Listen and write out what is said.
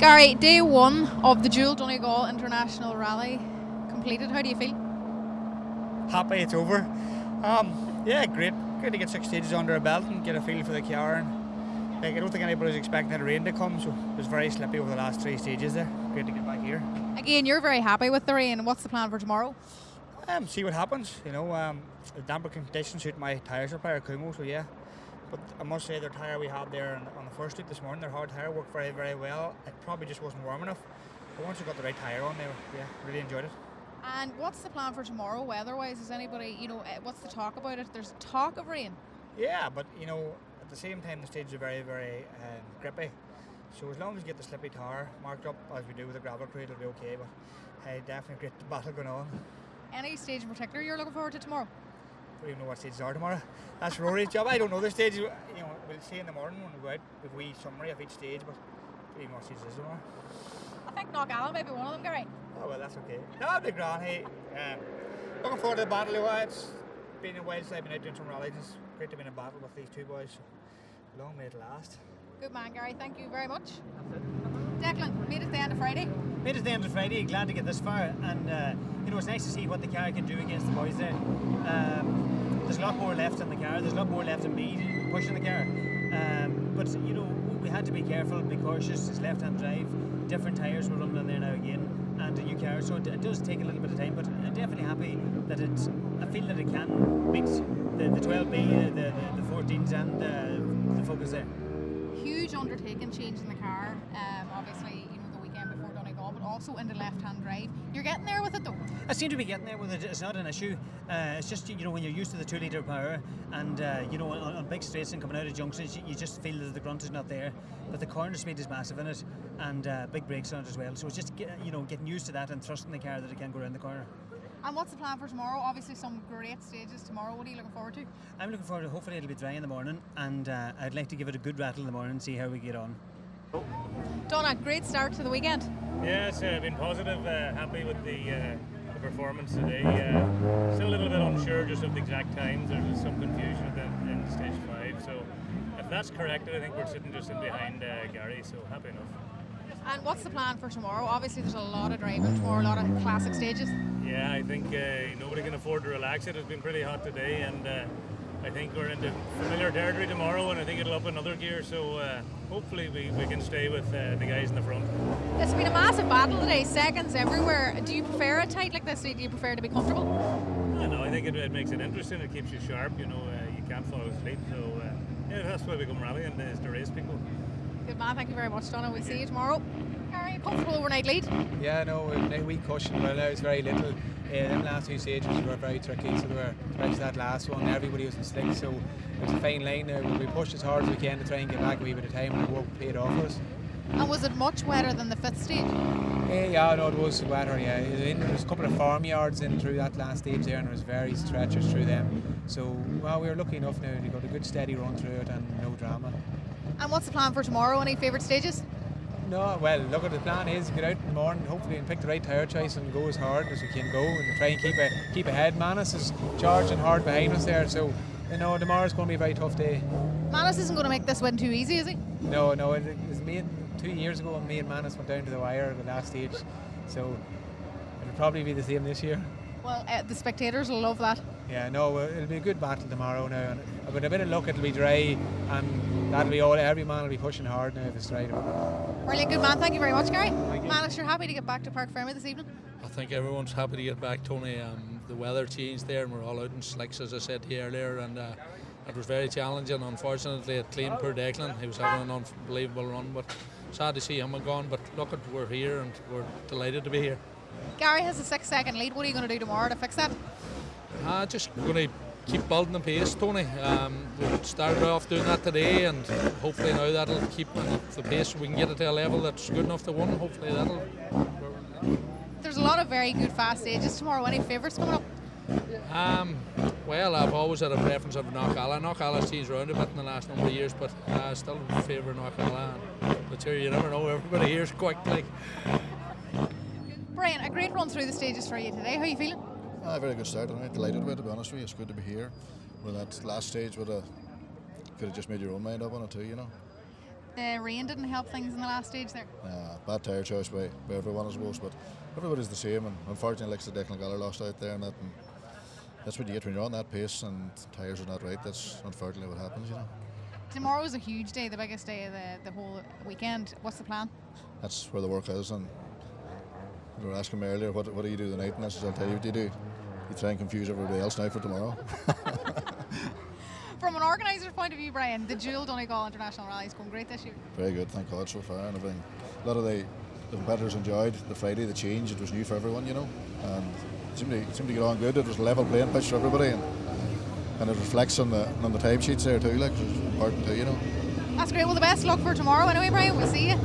Gary, day one of the dual Donegal International Rally completed. How do you feel? Happy it's over. Yeah, great. Great to get 6 stages under a belt and get a feel for the car. And I don't think anybody was expecting the rain to come, so it was very slippy over the last 3 stages there. Great to get back here. Again, you're very happy with the rain. What's the plan for tomorrow? See what happens. The damper conditions suit my tyre supplier, Kumo, so yeah. But I must say, their tyre we had there on the first loop this morning, their hard tyre worked very, very well. It probably just wasn't warm enough. But once we got the right tyre on, really enjoyed it. And what's the plan for tomorrow, weather-wise? Is anybody, what's the talk about it? There's talk of rain. Yeah, but at the same time, the stages are very, very grippy. So as long as you get the slippy tyre marked up as we do with the gravel crew, it'll be okay. But hey, definitely great battle going on. Any stage in particular you're looking forward to tomorrow? I don't even know what stages are tomorrow. That's Rory's job. I don't know the stages. We'll see in the morning when we go out with a wee summary of each stage, but I don't even know what stages is tomorrow. I think Knock Allen might be one of them, Gary. Oh, well, that's okay. No, I'll be grand. Hey, looking forward to the battle. It's been a while since I've been out doing some rallies. It's great to be in a battle with these two boys. So long may it last. Good man, Gary. Thank you very much. Declan, made it to the end of Friday. Made it to the end of Friday. Glad to get this far, and it's nice to see what the car can do against the boys there. There's a lot more left in the car. There's a lot more left in me pushing the car. But we had to be careful, be cautious. It's left-hand drive. Different tyres were running in there now again, and a new car. So it does take a little bit of time, but I'm definitely happy that I feel that it can beat the 12B, the 14s, and the Focus there. Huge undertaking, changing the car. Obviously, the weekend before Donegal, but also into left-hand drive. You're getting there with it, though. I seem to be getting there with it. It's not an issue. It's just when you're used to the 2 litre power, and on big straights and coming out of junctions, you just feel that the grunt is not there. But the corner speed is massive in it, and big brakes on it as well. So it's just getting used to that and trusting the car that it can go around the corner. And what's the plan for tomorrow? Obviously some great stages tomorrow. What are you looking forward to? I'm looking forward to, hopefully it'll be dry in the morning, and I'd like to give it a good rattle in the morning and see how we get on. Donna, great start to the weekend. Yes, been positive, happy with the performance today. Still a little bit unsure just of the exact times. There's some confusion in stage 5, so if that's corrected, I think we're sitting just in behind Gary, so happy enough. And what's the plan for tomorrow? Obviously there's a lot of driving tomorrow, a lot of classic stages. Yeah, I think nobody can afford to relax. It has been pretty hot today, and I think we're into familiar territory tomorrow, and I think it'll up another gear, so hopefully we can stay with the guys in the front. It's been a massive battle today, seconds everywhere. Do you prefer it tight like this, or do you prefer to be comfortable? No, I think it makes it interesting, it keeps you sharp, you can't fall asleep, so that's why we come rallying, is to race people. Good man, thank you very much, Donna. We'll see you tomorrow. Are you comfortable overnight lead? Yeah, no, we cushioned well. There was very little. Them last 2 stages were very tricky, so they were, especially that last one, everybody was in slick, so it was a fine line there. We pushed as hard as we can to try and get back a wee bit of time, and the work paid off for us. And was it much wetter than the 5th stage? Yeah, no, it was wetter, yeah. There was a couple of farmyards in through that last stage there, and there was very stretchers through them. So, well, we were lucky enough now to got a good steady run through it and no drama. And what's the plan for tomorrow? Any favourite stages? No, well, look, the plan is get out in the morning, hopefully, and pick the right tyre choice and go as hard as we can go and try and keep ahead. Manus is charging hard behind us there, so tomorrow's going to be a very tough day. Manus isn't going to make this win too easy, is he? No, it was me 2 years ago when me and Manus went down to the wire at the last stage, so it'll probably be the same this year. Well, the spectators will love that. Yeah, no, it'll be a good battle tomorrow now, and with a bit of luck it'll be dry, and that'll be all. Every man will be pushing hard now if it's dry. Brilliant, good man. Thank you very much, Gary. Manus, you're happy to get back to Parc Ferme this evening? I think everyone's happy to get back, Tony. The weather changed there, and we're all out in slicks, as I said to you earlier, and it was very challenging. Unfortunately, it cleaned poor Declan. He was having an unbelievable run, but sad to see him gone. But look, we're here, and we're delighted to be here. Gary has a 6-second lead. What are you going to do tomorrow to fix that? Just going to keep building the pace, Tony. We started off doing that today, and hopefully now that'll keep the pace. We can get it to a level that's good enough to win. Hopefully that'll. There's a lot of very good fast stages tomorrow. Any favourites coming up? Well, I've always had a preference of Knock Allen. Knock Allen's changed around a bit in the last number of years, but I still favour Knock Allen. But here, you never know. Everybody here's quick, like. Brian, a great run through the stages for you today. How are you feeling? Very good start. I'm delighted with it, to be honest with you. It's good to be here. With that last stage, could have just made your own mind up on it too, The rain didn't help things in the last stage there. Bad tyre choice by everyone, I suppose, but everybody's the same, and unfortunately, like the Declan Gallagher lost out there, and that's what you get when you're on that pace and tyres are not right. That's unfortunately what happens, you know. Tomorrow is a huge day, the biggest day of the whole weekend. What's the plan? That's where the work is, and you were asking me earlier, what do you do tonight? And I said, I'll tell you what you do. You try and confuse everybody else now for tomorrow. From an organiser's point of view, Brian, the Dual Donegal International Rally is going great this year. Very good, thank God so far, and everything. A lot of the competitors enjoyed the Friday, the change. It was new for everyone, you know, and it seemed to get on good. It was a level playing pitch for everybody, and it reflects on the timesheets there too, like, which is important too, you know. That's great. Well, the best of luck for tomorrow anyway, Brian. We'll see you.